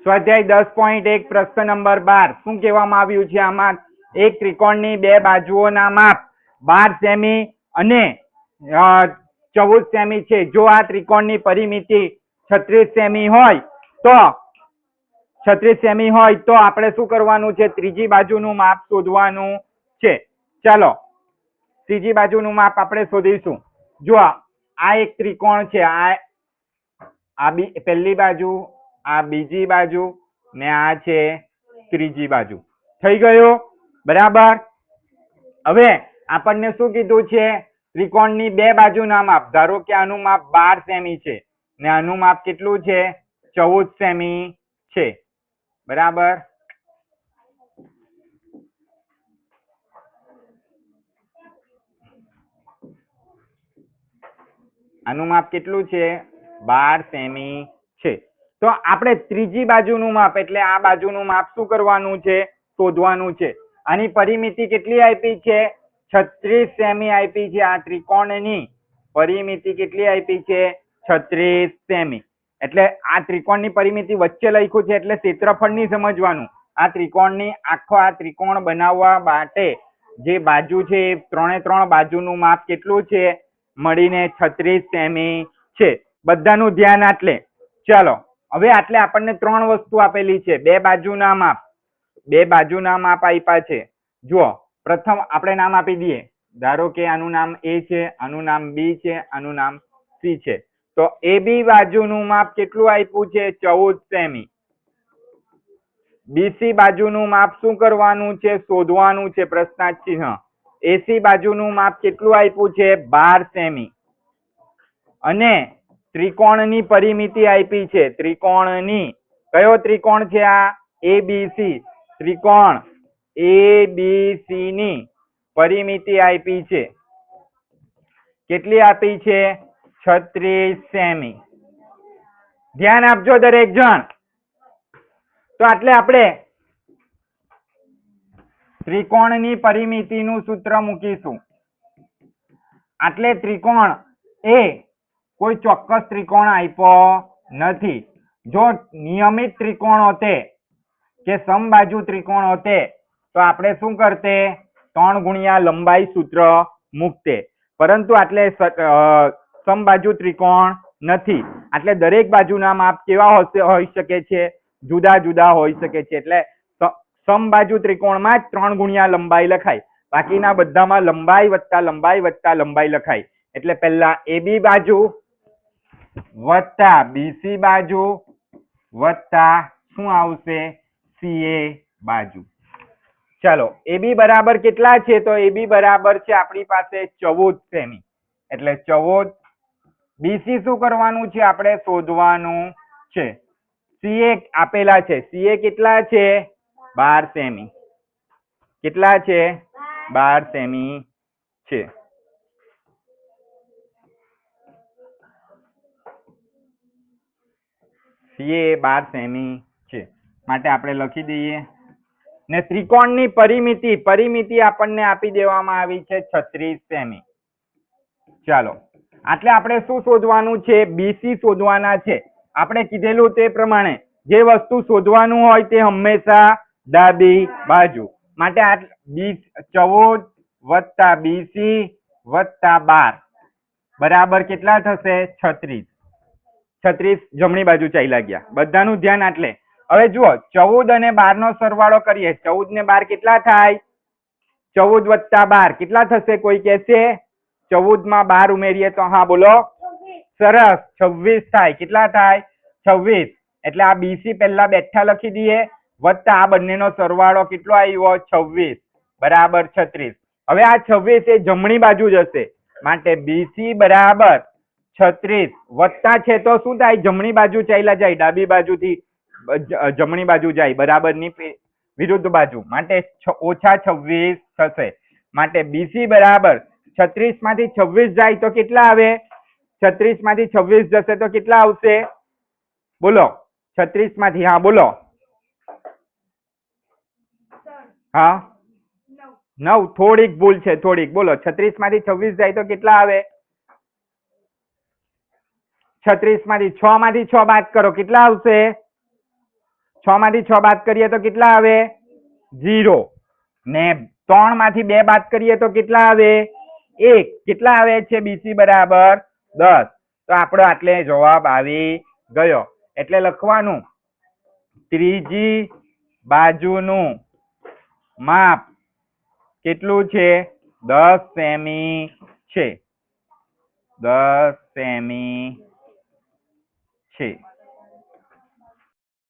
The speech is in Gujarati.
સ્વાધ્યાય 10.1 પ્રશ્ન નંબર 12 શું કહેવામાં આવ્યું છે આમાં? એક ત્રિકોણની બે બાજુઓના માપ 12 સેમી અને 14 સેમી છે. જો આ ત્રિકોણની પરિમિતિ 36 સેમી હોય તો 36 સેમી હોય તો આપણે શું કરવાનું છે? ત્રીજી બાજુનું માપ શોધવાનું છે. ચાલો ત્રીજી બાજુનું માપ આપણે શોધીશું. જો આ એક ત્રિકોણ છે, આ પહેલી બાજુ, આ બીજી બાજુ ને આ છે ત્રીજી બાજુ. થઈ ગયો? બરાબર. હવે આપણને શું કીધું છે? ત્રિકોણની બે બાજુના માપ. ધારો કે આનું માપ 12 સેમી છે ને આનું માપ કેટલું છે? 14 સેમી છે. બરાબર. આનું માપ કેટલું છે? 12 સેમી છે. તો આપણે ત્રીજી બાજુનું માપ એટલે આ બાજુનું માપ શું કરવાનું છે? શોધવાનું છે. આની પરિમિતિ કેટલી આપી છે? 36 સેમી આપી છે. આ ત્રિકોણની પરિમિતિ કેટલી આપી છે? 36 સેમી. એટલે આ ત્રિકોણની પરિમિતિ વચ્ચે લખ્યું છે એટલે ક્ષેત્રફળ નહીં સમજવાનું. આ ત્રિકોણની આ ત્રિકોણ બનાવવા માટે જે બાજુ છે એ 3 બાજુનું માપ કેટલું છે? મળીને 36 સેમી છે. બધાનું ધ્યાન આટલે. ચાલો હવે આટલે આપણને 3 વસ્તુ આપેલી છે. બે બાજુના માપ આપ્યા છે. જુઓ પ્રથમ આપણે નામ આપી દઈએ. ધારો કે આનું નામ A છે, આનું નામ B છે, આનું નામ C છે. તો AB બાજુનું માપ કેટલું આપ્યું છે? 14 સેમી. BC બાજુનું માપ શું કરવાનું છે? શોધવાનું છે. પ્રશ્નાર્થ ચિહ્ન. AC બાજુનું માપ કેટલું આપ્યું છે? 12 સેમી. અને ત્રિકોણની પરિમિતિ આપી છે. ત્રિકોણની કયો ત્રિકોણ છે આ? ABC. ત્રિકોણ ABC ની પરિમિતિ આપી છે. કેટલી આપી છે? 36 સેમી. ધ્યાન આપજો દરેક જણ. તો એટલે આપણે ત્રિકોણની પરિમિતિનું સૂત્ર મૂકીશું. એટલે ત્રિકોણ એ કોઈ ચોક્કસ ત્રિકોણ આપ્યો નથી. જો નિયમિત ત્રિકોણ હોતે કે સમબાજુ ત્રિકોણ હોતે તો આપણે શું કરતે? 3 ગુણ્યા લંબાઈ સૂત્ર મૂકતે. પરંતુ આટલે સમબાજુ ત્રિકોણ નથી. એટલે દરેક બાજુના માપ કેવા હોઈ શકે છે? જુદા જુદા હોઈ શકે છે. એટલે સમબાજુ ત્રિકોણમાં જ 3 ગુણ્યા લંબાઈ લખાય. બાકીના બધામાં લંબાઈ વત્તા લંબાઈ વત્તા લંબાઈ લખાય. એટલે પહેલા AB બાજુ વત્તા BC બાજુ વત્તા શું આવશે? CA બાજુ. ચાલો AB બરાબર કેટલા છે? તો AB બરાબર છે આપણી પાસે 14 સેમી. એટલે 14. BC શું કરવાનું છે? આપણે શોધવાનું છે. CA આપેલા છે. CA કેટલા છે? 12 સેમી. કેટલા છે? 12 સેમી છે. CA 12 સેમી છે. માટે આપણે લખી દઈએ. ને ત્રિકોણની પરિમિતિ આપણને આપી દેવામાં આવી છે 36 સેમી. ચાલો એટલે આપણે શું શોધવાનું છે? BC શોધવાના છે. આપણે કીધેલું તે પ્રમાણે જે વસ્તુ શોધવાનું હોય તે હંમેશા ડાબી બાજુ. માટે 14 વત્તા BC વત્તા 12 બરાબર કેટલા થશે? 36. 36 જમણી બાજુ ચાલ્યા ગયા. બધાનું ધ્યાન આટલે. હવે જુઓ 14 અને 12 નો સરવાળો કરીએ. 14 ને 12 કેટલા થાય? 14 વત્તા 12 કેટલા થશે? કોઈ કહેશે? 14 માં 12 ઉમેરીએ તો હા બોલો. સરસ 26 થાય. કેટલા થાય? 26. એટલે આ BC પહેલા બેઠા લખી દઈએ વત્તા આ બંનેનો સરવાળો કેટલો આવ્યો? 26 બરાબર 36. હવે આ 26 એ જમણી બાજુ જશે. માટે BC બરાબર 36 વત્તા છે તો શું થાય? જમણી બાજુ ચાલ્યા જાય. ડાબી બાજુથી જમણી બાજુ જાય બરાબર ની વિરુદ્ધ બાજુ. માટે ઓછા 26 થશે. માટે BC બરાબર 36 માંથી 26 જાય તો કેટલા આવે? 36 માંથી 26 જશે તો કેટલા આવશે? બોલો 36 માંથી. હા બોલો. હા 9. થોડીક ભૂલ છે, થોડીક. બોલો 36 માંથી 26 જાય તો કેટલા આવે? 36 માંથી 6 બાદ કરો કેટલા આવશે? માંથી 6 બાદ કરીએ તો કેટલા આવે 0 ને 3 માંથી 2 બાદ કરીએ તો કેટલા આવે 1 કેટલા આવે છે BC બરાબર 10 તો આપણો આટલે જવાબ આવી ગયો એટલે લખવાનું ત્રીજી બાજુનું માપ કેટલું છે 10 સેમી છે 10 સેમી છે